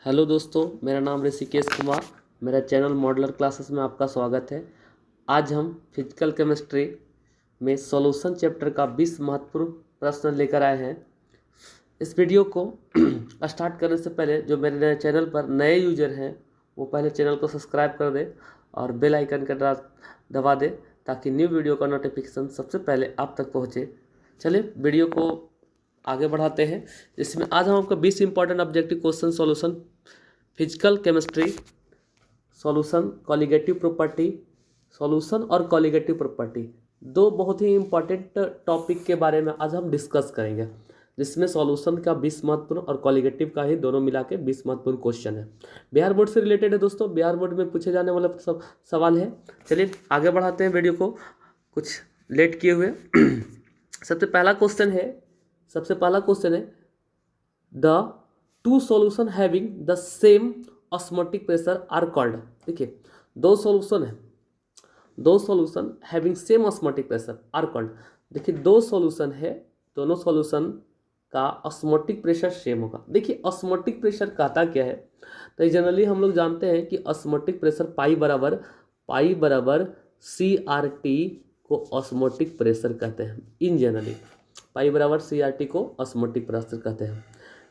Hello दोस्तों, मेरा नाम ऋषिकेश कुमार। मेरा चैनल मॉडलर क्लासेस में आपका स्वागत है। आज हम फिजिकल केमिस्ट्री में सॉल्यूशन चैप्टर का 20 महत्वपूर्ण प्रश्न लेकर आए हैं। इस वीडियो को स्टार्ट करने से पहले जो मेरे नए चैनल पर नए यूजर हैं वो पहले चैनल को सब्सक्राइब कर दें और बेल आइकन का दबा दें ताकि न्यू वीडियो का नोटिफिकेशन सबसे पहले आप तक पहुँचे। चलिए वीडियो को आगे बढ़ाते हैं। इसमें आज हम आपका 20 important objective question solution physical chemistry solution colligative property solution और कॉलिगेटिव प्रॉपर्टी दो बहुत ही इंपॉर्टेंट टॉपिक के बारे में आज हम डिस्कस करेंगे, जिसमें सॉल्यूशन का 20 महत्वपूर्ण और कॉलिगेटिव का ही दोनों मिला के 20 महत्वपूर्ण क्वेश्चन है। बिहार बोर्ड से रिलेटेड है दोस्तों, बिहार बोर्ड में पूछे जाने वाला सब सवाल है। चलिए आगे बढ़ाते हैं वीडियो को कुछ लेट किए हुए। सबसे पहला क्वेश्चन है the two solution having the same osmotic pressure are called. देखिए दो solution having same osmotic pressure are called. देखिए दो सॉल्यूशन है, दोनों सॉल्यूशन का ऑस्मोटिक प्रेशर सेम होगा। देखिए ऑस्मोटिक प्रेशर कहता क्या है, तो जनरली हम लोग जानते हैं कि ऑस्मोटिक प्रेशर पाई बराबर CRT को ऑस्मोटिक प्रेशर कहते हैं। इन जनरली पाई बराबर CRT को ऑस्मोटिक प्रेशर कहते हैं।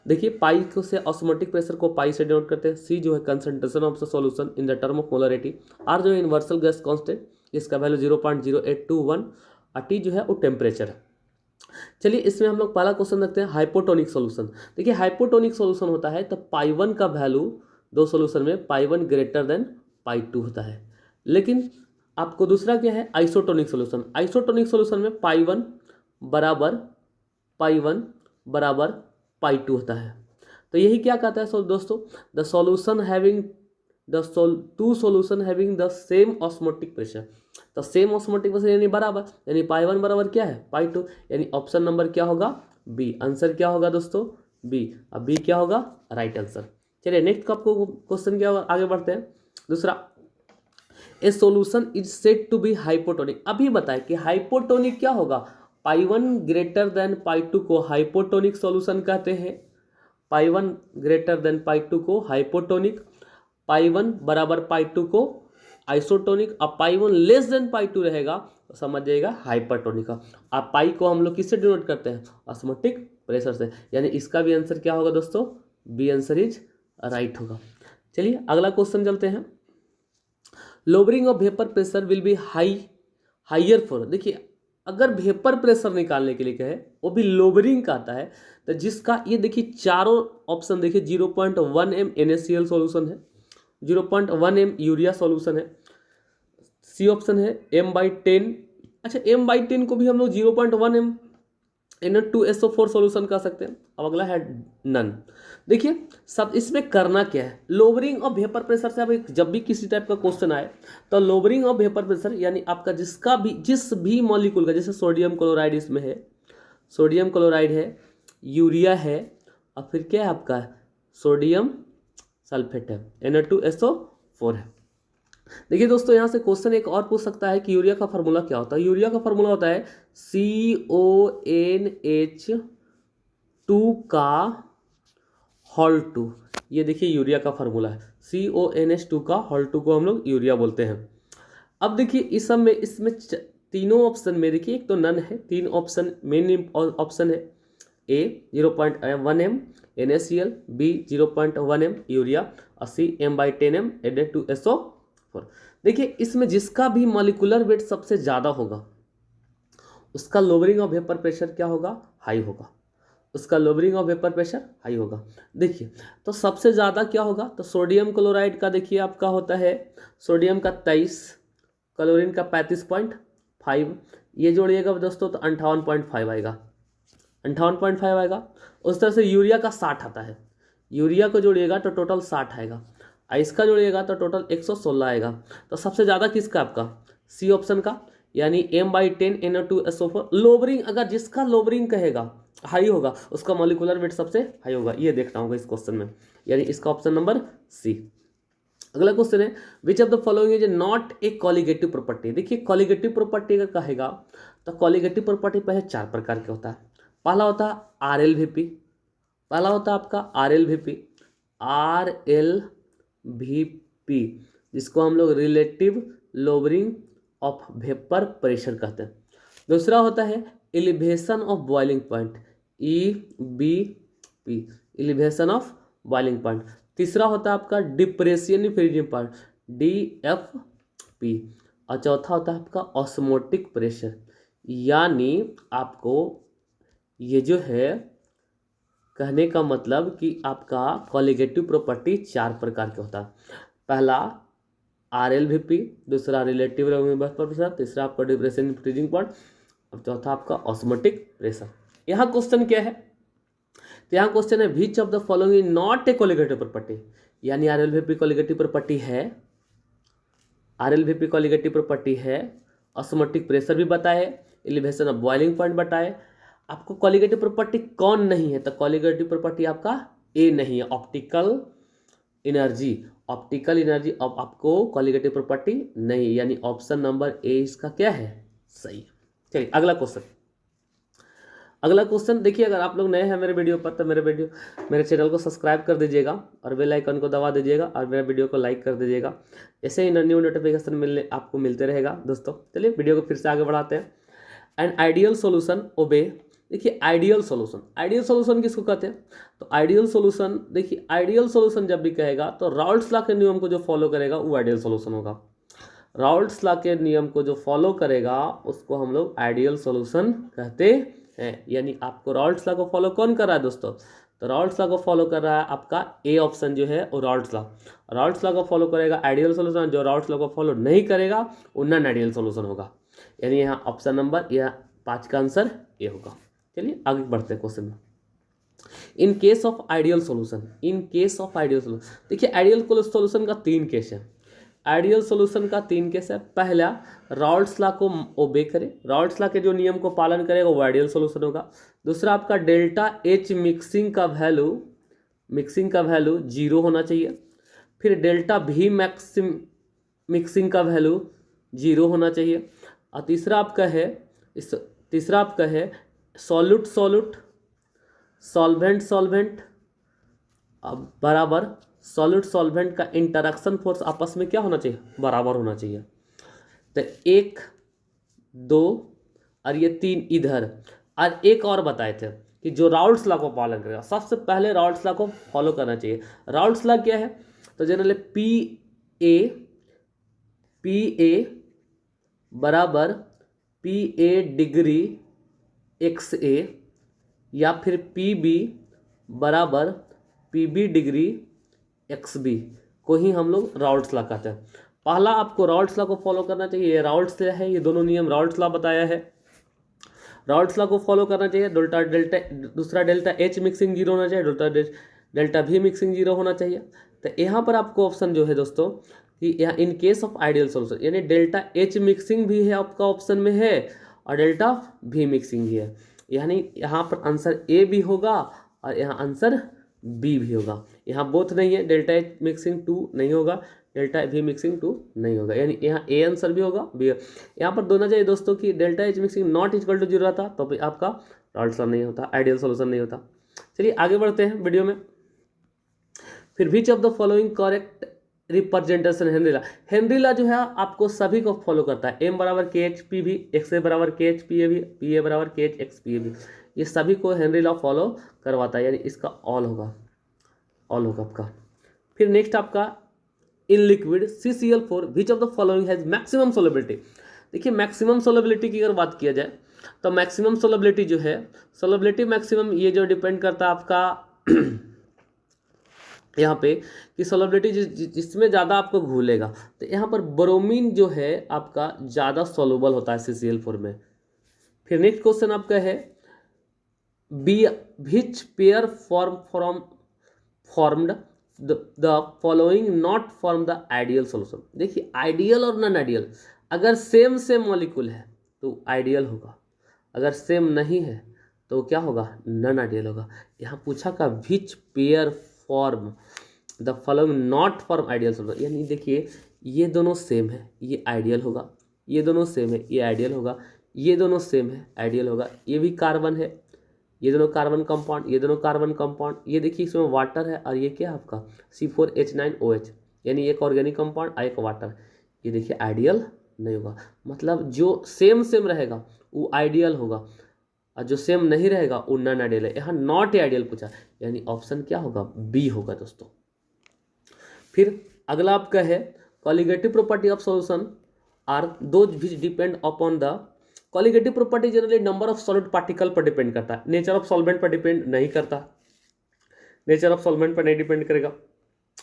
देखिए पाई को से ऑस्मोटिक प्रेशर को पाई से डिनोट करते हैं। C जो है concentration of the solution in the term of molarity. R जो है यूनिवर्सल गैस कांस्टेंट, इसका वैल्यू 0.0821 और T जो है वो टेम्परेचर है। चलिए इसमें हम लोग पहला क्वेश्चन रखते हैं हाइपोटोनिक सॉल्यूशन। देखिए हाइपोटोनिक सॉल्यूशन होता है तो पाई 1 का वैल्यू दो सॉल्यूशन में पाई 1 ग्रेटर देन पाई 2 होता है। लेकिन आपको दूसरा क्या है, आइसोटोनिक सॉल्यूशन। आइसोटोनिक सॉल्यूशन में पाई 1 बराबर पाई 2 होता है। तो यही क्या कहता है दोस्तों, the solution having two solution having the same osmotic pressure. तो सेम ऑस्मोटिक प्रेशर यानी बराबर, यानी पाई 1 बराबर क्या है पाई 2, यानी ऑप्शन नंबर क्या होगा बी। आंसर क्या होगा दोस्तों बी। अब बी क्या होगा राइट आंसर। चलिए नेक्स्ट का आपको क्वेश्चन क्या होगा, आगे बढ़ते हैं। दूसरा, a solution is said to be hypotonic. अभी बताए कि हाइपोटोनिक क्या होगा, पाई 1 ग्रेटर देन पाई 2 को हाइपोटोनिक सॉल्यूशन कहते हैं। पाई 1 ग्रेटर देन पाई 2 को हाइपोटोनिक, पाई 1 बराबर पाई 2 को आइसोटोनिक, और पाई 1 लेस देन पाई 2 रहेगा तो समझ जाइएगा हाइपरटोनिक का। आप पाई को हम लोग किससे डिनोट करते हैं, ऑस्मोटिक प्रेशर से। यानी इसका भी आंसर क्या होगा दोस्तों, बी आंसर इज राइट होगा। चलिए अगला क्वेश्चन चलते हैं। Lowering of vapour pressure will be higher for. देखिए अगर वेपर प्रेशर निकालने के लिए कहे वो भी लोअरिंग का आता है, तो जिसका ये देखिए चारों ऑप्शन देखिए 0.1 m NaCl सॉल्यूशन है, 0.1 m यूरिया सॉल्यूशन है, सी ऑप्शन है m/10। अच्छा m/10 को भी हम लोग 0.1 m Na2SO4 सॉल्यूशन कह सकते हैं। अब अगला है नन। देखिए सब इसमें करना क्या है, लोअरिंग ऑफ वेपर प्रेशर से अब जब भी किसी टाइप का क्वेश्चन आए तो लोअरिंग ऑफ वेपर प्रेशर यानी आपका जिस भी मॉलिक्यूल का, जैसे सोडियम क्लोराइड इसमें है, सोडियम क्लोराइड है, यूरिया है, और फिर क्या है आपका सोडियम सल्फेट है, Na2SO4 है। देखिए दोस्तों यहाँ से क्वेश्चन एक और पूछ सकता है कि यूरिया का फार्मूला क्या होता है। यूरिया का फार्मूला होता है CONH2 का होल 2। ये देखिए यूरिया का फार्मूला है, CONH2 का होल 2 को हम लोग यूरिया बोलते हैं। अब देखिए इस सब में इसमें तीनों ऑप्शन में देखिए एक तो नन है, तीन ऑप्शन मेन ऑप्शन है। A 0.1 m NaCl, B 0.1 m urea, और C m/10 m Na2SO4। देखिए इसमें जिसका भी मॉलिक्यूलर वेट सबसे ज़्यादा होगा उसका लोअरिंग ऑफ वेपर प्रेशर क्या होगा, हाई होगा। उसका lowering of vapour pressure high होगा। देखिए तो सबसे ज़्यादा क्या होगा, तो सोडियम क्लोराइड का देखिए आपका होता है सोडियम का 23, क्लोरीन का 35.5, ये जोड़िएगा दोस्तों तो 58.5 आएगा, 58.5 आएगा। उस तरह से यूरिया का 60 आता है, यूरिया को जोड़िएगा तो टोटल 60 आएगा, और इसका जोड़िएगा तो टोटल 116 आएगा। तो सबसे ज़्यादा किसका आपका सी ऑप्शन का, यानी m/10 Na2SO4। लोअरिंग अगर जिसका लोअरिंग कहेगा हाई होगा उसका मॉलिक्यूलर वेट सबसे हाई होगा, ये देखना होगा इस क्वेश्चन में, यानी इसका ऑप्शन नंबर सी। अगला क्वेश्चन है which of the following is not a colligative property. देखिए कॉलिगेटिव प्रॉपर्टी अगर कहेगा तो कॉलिगेटिव प्रॉपर्टी पहले 4 प्रकार के होता है। पहला होता है RLVP, पहला होता है आपका RLVP, RLVP, जिसको हम लोग relative lowering of vapour pressure कहते हैं। दूसरा होता है elevation of boiling point, EBP, elevation of boiling point. तीसरा होता है आपका depression in freezing point, DFP। और चौथा होता है आपका ऑस्मोटिक प्रेशर। यानी आपको ये जो है कहने का मतलब कि आपका कॉलिगेटिव प्रॉपर्टी 4 प्रकार के होता है। पहला RLVP, दूसरा रिलेटिव लोअरिंग वेपर प्रेशर, तीसरा आपका डिप्रेशन इन फ्रीजिंग पॉइंट, और चौथा आपका ऑस्मोटिक प्रेशर। यहाँ क्वेश्चन क्या है, तो यहाँ क्वेश्चन है which of the following is not a colligative property. यानी RLVP कॉलिगेटिव प्रॉपर्टी है, RLVP कॉलिगेटिव प्रॉपर्टी है, ऑस्मोटिक प्रेशर भी बताया है, एलिवेशन ऑफ बॉइलिंग पॉइंट बताया है। आपको कॉलिगेटिव प्रॉपर्टी कौन नहीं है, तो कॉलिगेटिव प्रॉपर्टी आपका ए नहीं है, ऑप्टिकल एनर्जी। ऑप्टिकल एनर्जी अब आपको कॉलिगेटिव प्रॉपर्टी नहीं, यानी ऑप्शन नंबर ए इसका क्या है, सही। चलिए अगला क्वेश्चन। अगला क्वेश्चन देखिए, अगर आप लोग नए हैं मेरे वीडियो पर तो मेरे चैनल को सब्सक्राइब कर दीजिएगा और बेल आइकन को दबा दीजिएगा और मेरे वीडियो को लाइक कर दीजिएगा। ऐसे ही न्यू नोटिफिकेशन आपको मिलते रहेगा दोस्तों। चलिए वीडियो को फिर से आगे बढ़ाते हैं। एंड आइडियल सोल्यूशन ओबे। देखिए आइडियल सोल्यूशन किसको कहते हैं, तो आइडियल सोल्यूशन, देखिए आइडियल सोल्यूशन जब भी कहेगा तो राउल्ट्स लॉ के नियम को जो फॉलो करेगा वो आइडियल सोल्यूशन होगा। राउल्ट्स लॉ के नियम को जो फॉलो करेगा उसको हम लोग आइडियल सोल्यूशन कहते हैं। यानी आपको राउल्ट्स लॉ को फॉलो कौन कर रहा है दोस्तों, तो राउल्ट्स लॉ को फॉलो कर रहा है आपका ए ऑप्शन जो है वो राउल्ट्स लॉ को फॉलो करेगा आइडियल सोल्यूशन। जो राउल्ट्स लॉ को फॉलो नहीं करेगा वो नॉन आइडियल सोल्यूशन होगा। यानी यहाँ ऑप्शन नंबर 5 का आंसर ए होगा। चलिए आगे बढ़ते हैं क्वेश्चन में। In case of ideal solution, देखिए आइडियल सोल्यूशन का 3 केस है। आइडियल सोल्यूशन का 3 केस है। पहला राउल्ट्स लॉ को ओबे करे, राउल्ट्स लॉ के जो नियम को पालन करेगा वो आइडियल सोल्यूशन होगा। दूसरा आपका डेल्टा H मिक्सिंग का वैल्यू 0 होना चाहिए। फिर डेल्टा V मिक्सिंग का वैल्यू 0 होना चाहिए। और तीसरा आपका है सॉल्वेंट बराबर सॉल्वेंट का इंटरेक्शन फोर्स आपस में क्या होना चाहिए, बराबर होना चाहिए। तो 1, 2 और ये 3 इधर। और एक और बताए थे कि जो राउल्ट्स लॉ को पालन करेगा, सबसे पहले राउल्ट्स लॉ को फॉलो करना चाहिए। राउल्ट्स लॉ क्या है, तो जनरली PA बराबर PA डिग्री XA या फिर PB बराबर PB डिग्री XB को ही हम लोग राउल्ट्स लॉ कहते हैं। पहला आपको राउल्ट्स लॉ को फॉलो करना चाहिए, ये राउल्ट्स है, ये दोनों नियम राउल्ट्स लॉ बताया है। राउल्ट्स लॉ को फॉलो करना चाहिए। दूसरा डेल्टा H मिक्सिंग 0 होना चाहिए, डेल्टा V मिक्सिंग 0 होना चाहिए। तो यहाँ पर आपको ऑप्शन जो है दोस्तों कि यहाँ in case of ideal solution, यानी डेल्टा H मिक्सिंग भी है आपका ऑप्शन में है और डेल्टा V मिक्सिंग भी है। यानी यहाँ पर आंसर A भी होगा और यहाँ आंसर B भी होगा। यहाँ बोथ नहीं है, डेल्टा H मिक्सिंग 2 नहीं होगा, डेल्टा V मिक्सिंग 2 नहीं होगा। यानी यहाँ A आंसर भी होगा, B। यहाँ पर दोनों चाहिए दोस्तों कि delta H mixing not equal to 0 रहता तो भी आपका राउल्ट्स लॉ नहीं होता, आइडियल सोल्यूशन नहीं होता। चलिए आगे बढ़ते हैं वीडियो में। फिर which of the following correct representation Henry law जो है आपको सभी को फॉलो करता है। M बराबर KHPV, XA बराबर KHPAV, PA बराबर KHXPAV, ये सभी को हेनरी लॉ फॉलो करवाता है। यानी इसका ऑल होगा आपका। फिर नेक्स्ट आपका in liquid CCl4 which of the following has maximum solubility. देखिए मैक्सिमम सोलेबिलिटी की अगर बात किया जाए तो मैक्सिमम सोलेबिलिटी जो है, सोलेबिलिटी मैक्सिमम ये जो डिपेंड करता है आपका यहाँ पे कि सोलेबिलिटी जिसमें ज़्यादा आपको घुलेगा, तो यहाँ पर ब्रोमीन जो है आपका ज़्यादा सोलूबल होता है CCl4 में। फिर नेक्स्ट क्वेश्चन आपका है which pair formed the following not form the ideal solution. देखिए आइडियल और नॉन आइडियल अगर सेम मॉलिक्यूल है तो आइडियल होगा, अगर सेम नहीं है तो क्या होगा, नॉन आइडियल होगा। यहाँ पूछा का which pair form the following not form ideal solution, यानी देखिए ये दोनों सेम है, ये आइडियल होगा, ये दोनों सेम है, ये आइडियल होगा, ये दोनों सेम है, आइडियल होगा, ये भी कार्बन है, ये दोनों कार्बन कंपाउंड, ये दोनों कार्बन कंपाउंड, ये देखिए इसमें वाटर है और ये क्या है आपका C4H9OH, यानी एक ऑर्गेनिक कंपाउंड और एक वाटर। ये देखिए आइडियल नहीं होगा, मतलब जो सेम सेम रहेगा वो आइडियल होगा और जो सेम नहीं रहेगा वो नॉन आइडियल है। यहाँ नॉट आइडियल पूछा, यानी ऑप्शन क्या होगा, बी होगा दोस्तों। फिर अगला आपका है colligative property of solution are those which depend upon the colligative property generally number of solid particle पर डिपेंड करता है, नेचर ऑफ सॉल्वेंट पर डिपेंड नहीं करता, नेचर ऑफ सॉल्वेंट पर नहीं डिपेंड करेगा,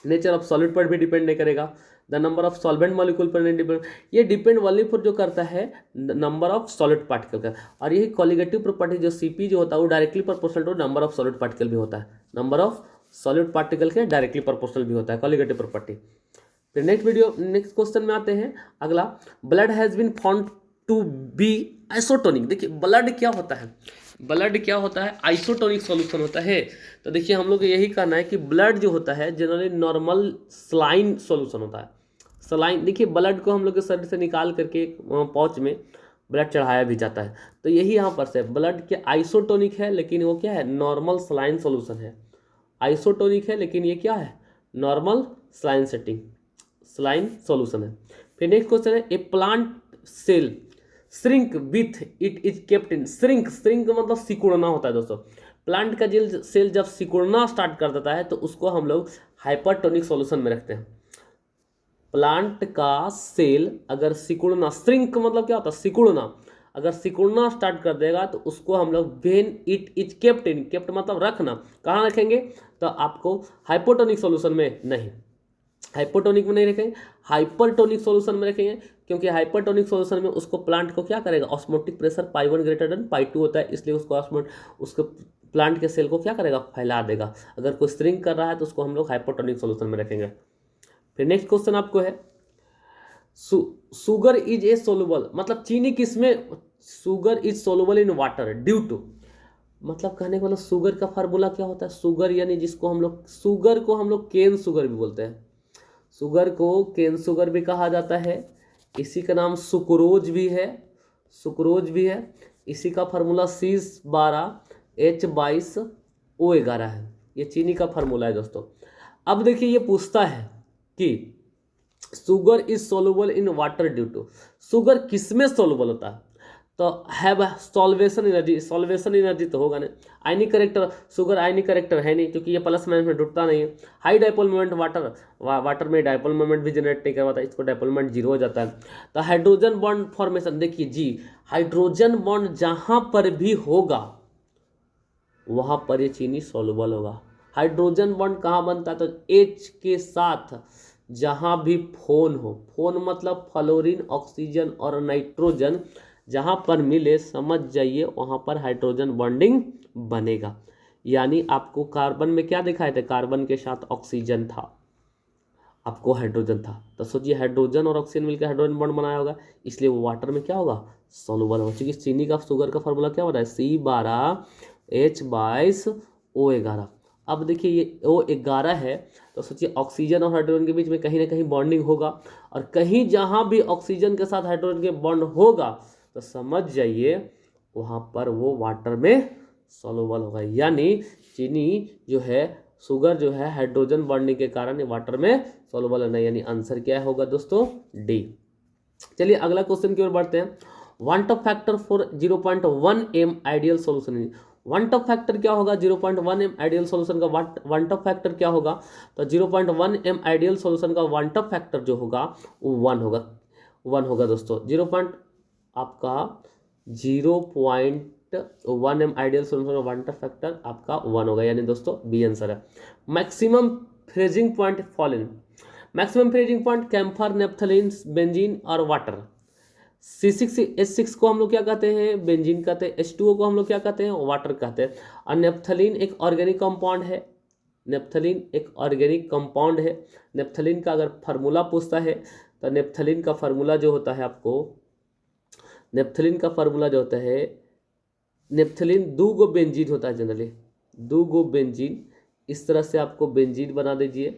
नेचर ऑफ सॉलिड पर भी डिपेंड नहीं करेगा, the number of solvent molecule पर नहीं डिपेंड, ये डिपेंड ओनली फॉर जो करता है नंबर ऑफ सॉलिड पार्टिकल का। और यही कॉलिगेटिव प्रॉपर्टी जो सीपी जो होता है वो directly proportional to number of solid particle भी होता है, नंबर ऑफ सॉलिड पार्टिकल के डायरेक्टली प्रोपोर्शनल भी होता है कॉलिगेटिव प्रॉपर्टी। फिर नेक्स्ट क्वेश्चन में आते हैं अगला, blood has been found to be isotonic. देखिए ब्लड क्या होता है, ब्लड क्या होता है, आइसोटोनिक सॉल्यूशन होता है। तो देखिए हम लोग को यही कहना है कि ब्लड जो होता है जनरली नॉर्मल सलाइन सॉल्यूशन होता है। सलाइन देखिए ब्लड को हम लोग के शरीर से निकाल करके पाउच में ब्लड चढ़ाया भी जाता है, तो यही यहाँ पर से ब्लड के आइसोटोनिक है, लेकिन वो क्या है, नॉर्मल सलाइन सॉल्यूशन है। आइसोटोनिक है लेकिन ये क्या है, normal saline setting saline solution है। फिर नेक्स्ट क्वेश्चन है, a plant cell shrink with it is kept in, shrink मतलब सिकुड़ना होता है दोस्तों। प्लांट का सेल जब सिकुड़ना स्टार्ट कर देता है तो उसको हम लोग हाइपरटोनिक सॉल्यूशन में रखते हैं। प्लांट का सेल अगर सिकुड़ना, श्रिंक मतलब क्या होता है, सिकुड़ना, अगर सिकुड़ना स्टार्ट कर देगा तो उसको हम लोग when it is kept in, kept मतलब रखना, कहाँ रखेंगे, तो आपको हाइपोटोनिक सॉल्यूशन में नहीं, हाइपोटोनिक में नहीं रखेंगे, हाइपरटोनिक सॉल्यूशन में रखेंगे, क्योंकि हाइपरटोनिक सॉल्यूशन में उसको प्लांट को क्या करेगा, ऑस्मोटिक प्रेशर π1 ग्रेटर देन π2 होता है, इसलिए उसको प्लांट के सेल को क्या करेगा, फैला देगा। अगर कोई श्रिंक कर रहा है तो उसको हम लोग हाइपोटोनिक सॉल्यूशन में रखेंगे। फिर नेक्स्ट क्वेश्चन आपको है, सुगर इज ए सोलुबल, मतलब चीनी किसमें, sugar is soluble in water due to, मतलब कहने का मतलब शुगर का फार्मूला क्या होता है, शुगर यानी जिसको हम लोग, शुगर को हम लोग केन शुगर भी बोलते हैं, शुगर को केन शुगर भी कहा जाता है, इसी का नाम सुक्रोज भी है, सुक्रोज भी है, इसी का फार्मूला C12H22O11 है, ये चीनी का फार्मूला है दोस्तों। अब देखिए ये पूछता है कि sugar is soluble in water due to, sugar किसमें सोलुबल होता है, तो have solvation energy, solvation energy तो होगा नहीं, ionic character, sugar ionic character है नहीं क्योंकि ये प्लस माइनस में टूटता नहीं है, हाई डाइपोल मोमेंट, वाटर में डाइपोल मोमेंट भी जनरेट नहीं करवाता, इसको डाइपोल मोमेंट 0 हो जाता है। तो हाइड्रोजन बॉन्ड फॉर्मेशन देखिए जी, हाइड्रोजन बॉन्ड जहाँ पर भी होगा वहाँ पर ये चीनी सोलुबल होगा। हाइड्रोजन बॉन्ड कहाँ बनता है, तो H के साथ जहाँ भी फोन हो, फोन मतलब फ्लोरीन, ऑक्सीजन और नाइट्रोजन जहाँ पर मिले समझ जाइए वहाँ पर हाइड्रोजन बॉन्डिंग बनेगा। यानी आपको कार्बन में क्या दिखाए थे, कार्बन के साथ ऑक्सीजन था, आपको हाइड्रोजन था, तो सोचिए हाइड्रोजन और ऑक्सीजन मिलकर हाइड्रोजन बॉन्ड बनाया होगा, इसलिए वो वाटर में क्या होगा, सोलुबल होगा। क्योंकि चीनी का शुगर का फार्मूला क्या होता है, C12H22O11। अब देखिए ये O11 है, तो सोचिए ऑक्सीजन और हाइड्रोजन के बीच में कहीं ना कहीं बॉन्डिंग होगा, और कहीं जहाँ भी ऑक्सीजन के साथ हाइड्रोजन के बॉन्ड होगा तो समझ जाइए वहाँ पर वो वाटर में सोलुबल होगा। यानी चीनी जो है, शुगर जो है, हाइड्रोजन बॉन्डिंग के कारण ये वाटर में सोलुबल है, यानी आंसर क्या होगा दोस्तों, डी। चलिए अगला क्वेश्चन की ओर बढ़ते हैं, want Hoff factor for 0.1 m ideal solution. Want Hoff factor क्या होगा, 0.1 m आइडियल सोल्यूशन का वांट ऑफ फैक्टर क्या होगा, तो 0.1 m आइडियल सोल्यूशन का वांट ऑफ फैक्टर जो होगा वो 1 होगा, 1 होगा दोस्तों। 0.1 m आइडियल सोल्यूशन का वांट ऑफ फैक्टर आपका 1 होगा, यानी दोस्तों बी आंसर है। Maximum freezing point following, maximum freezing point camphor, naphthalene, benzene और वाटर। C6H6 को हम लोग क्या कहते हैं, बेंजीन कहते हैं, H2O को हम लोग क्या कहते हैं, वाटर कहते हैं। और नेप्थलीन एक ऑर्गेनिक कंपाउंड है, नेप्थलीन एक ऑर्गेनिक कंपाउंड है। नेप्थलीन का अगर फार्मूला पूछता है तो नेप्थलीन का फार्मूला जो होता है आपको, नेप्थलीन का फार्मूला जो होता है, नेप्थलीन 2 गो बेंजीन होता है जनरली, 2 गो बेंजीन, इस तरह से आपको बेंजीन बना दीजिए,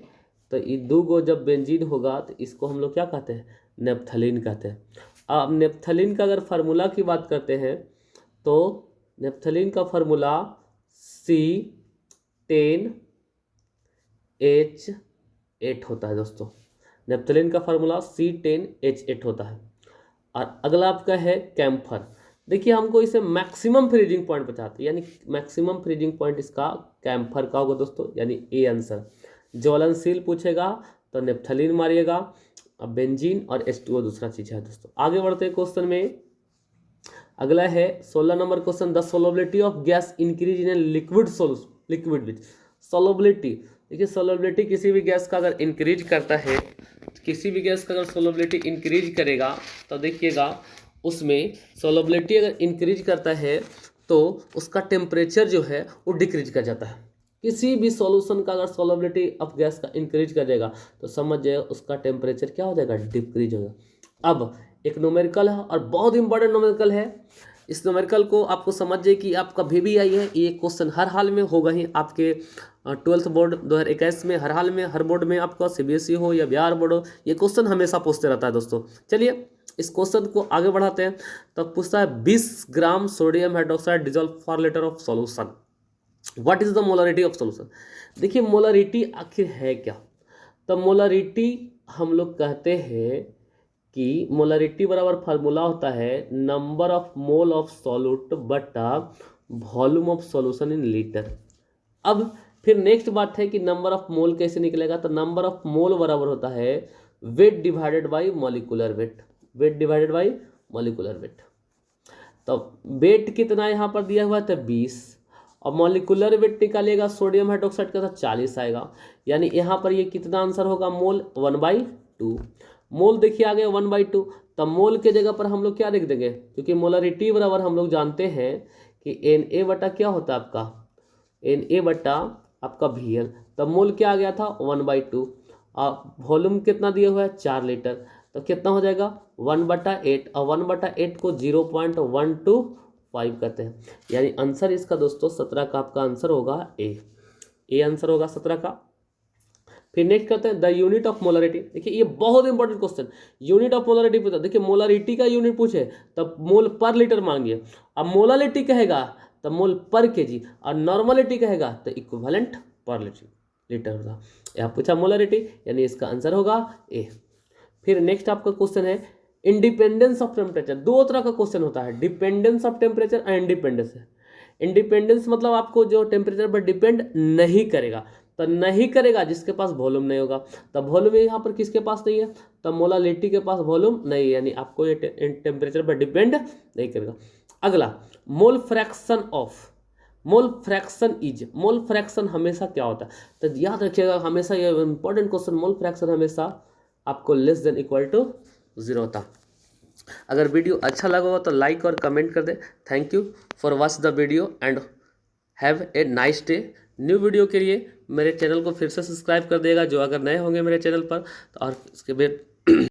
तो ये 2 गो जब बेंजीन होगा तो इसको हम लोग क्या कहते हैं, नेप्थलीन कहते हैं। अब नेप्थलीन का अगर फार्मूला की बात करते हैं तो नेप्थलीन का फार्मूला C10H8 होता है दोस्तों। नेप्थलीन का फार्मूला C10H8 होता है। और अगला आपका है कैम्फर। देखिए हमको इसे मैक्सिमम फ्रीजिंग पॉइंट बताते हैं, यानी मैक्सिमम फ्रीजिंग पॉइंट इसका कैम्फर का होगा दोस्तों, यानी ए आंसर। ज्वलनशील पूछेगा तो नेप्थलीन मारिएगा, अब बेंजीन और H2O दूसरा चीज है दोस्तों। आगे बढ़ते हैं क्वेश्चन में। अगला है 16 number question, the solubility of gas increase in liquid liquid which solubility. देखिए सोलबिलिटी किसी भी गैस का अगर इंक्रीज करता है, किसी भी गैस का अगर सोलबिलिटी इंक्रीज करेगा तो देखिएगा उसमें सोलबिलिटी अगर इंक्रीज करता है तो उसका टेम्परेचर जो है वो डिक्रीज कर जाता है। किसी भी सॉल्यूशन का अगर सोलबिलिटी ऑफ गैस का इंक्रीज करेगा तो समझ जाए उसका टेम्परेचर क्या हो जाएगा, डिक्रीज होगा। अब एक न्यूमेरिकल है और बहुत इंपॉर्टेंट न्यूमेरिकल है। इस न्यूमेरिकल को आपको समझिए कि आपका VBI है, ये क्वेश्चन हर हाल में होगा ही आपके 12th बोर्ड 2021 में, हर हाल में, हर बोर्ड में, आपका CBSE हो या बिहार बोर्ड हो, ये क्वेश्चन हमेशा पूछते रहता है दोस्तों। चलिए इस क्वेश्चन को आगे बढ़ाते हैं। तो पूछता है 20 gram sodium hydroxide dissolve for litre of solution, what is the molarity of solution. देखिए मोलरिटी आखिर है क्या। तो मोलरिटी हम लोग कहते हैं कि मोलरिटी बराबर फार्मूला होता है number of mole of solute बटा volume of solution in litre. अब फिर नेक्स्ट बात है कि नंबर ऑफ मोल कैसे निकलेगा। तो नंबर ऑफ मोल बराबर होता है weight divided by molecular weight, weight divided by molecular weight. तो वेट कितना यहाँ पर दिया हुआ था 20, और मॉलिक्यूलर वेट निकालिएगा सोडियम हाइड्रोक्साइड का था 40 आएगा, यानी यहाँ पर ये कितना आंसर होगा, मोल 1/2। मोल देखिए आ गया 1/2। तब मोल के जगह पर हम लोग क्या लिख देंगे, क्योंकि मोलरिटी बराबर हम लोग जानते हैं कि Na बटा क्या होता है आपका, Na बटा आपका VL। तब मोल क्या आ गया था 1/2, और वॉल्यूम कितना दिया हुआ है 4 लीटर, तो कितना हो जाएगा 1/8, और 1/8 को 0.125 कहते हैं, यानी आंसर इसका दोस्तों 17 का आपका आंसर होगा ए आंसर होगा 17 का। फिर नेक्स्ट करते हैं द यूनिट ऑफ मोलरिटी। देखिए ये बहुत important question, unit of molarity पूछा। देखिए मोलरिटी का यूनिट पूछे तब मोल पर लीटर मांगिए, अब मोलालिटी कहेगा तब मोल पर केजी, और नॉर्मलिटी कहेगा तो इक्विवेलेंट पर लीटर होगा। यहाँ पूछा मोलरिटी, यानी इसका आंसर होगा ए। फिर नेक्स्ट आपका क्वेश्चन है इंडिपेंडेंस ऑफ टेम्परेचर। दो तरह का क्वेश्चन होता है, डिपेंडेंस ऑफ टेम्परेचर और इंडिपेंडेंस है। इंडिपेंडेंस मतलब आपको जो टेम्परेचर पर डिपेंड नहीं करेगा, तो नहीं करेगा जिसके पास वॉल्यूम नहीं होगा। तब वॉल्यूम यहाँ पर किसके पास नहीं है, तब मोलालिटी के पास वॉल्यूम नहीं है, यानी आपको ये टेम्परेचर पर डिपेंड नहीं करेगा। अगला mole fraction of, mole fraction is, mole fraction हमेशा क्या होता है, तो याद रखिएगा हमेशा ये इंपॉर्टेंट क्वेश्चन, मोल फ्रैक्शन हमेशा आपको लेस देन इक्वल टू 0 होता। अगर वीडियो अच्छा लगा हो तो लाइक और कमेंट कर दे। Thank you for watch the video and have a nice day. New video के लिए मेरे चैनल को फिर से सब्सक्राइब कर देगा जो अगर नए होंगे मेरे चैनल पर, तो और इसके बाद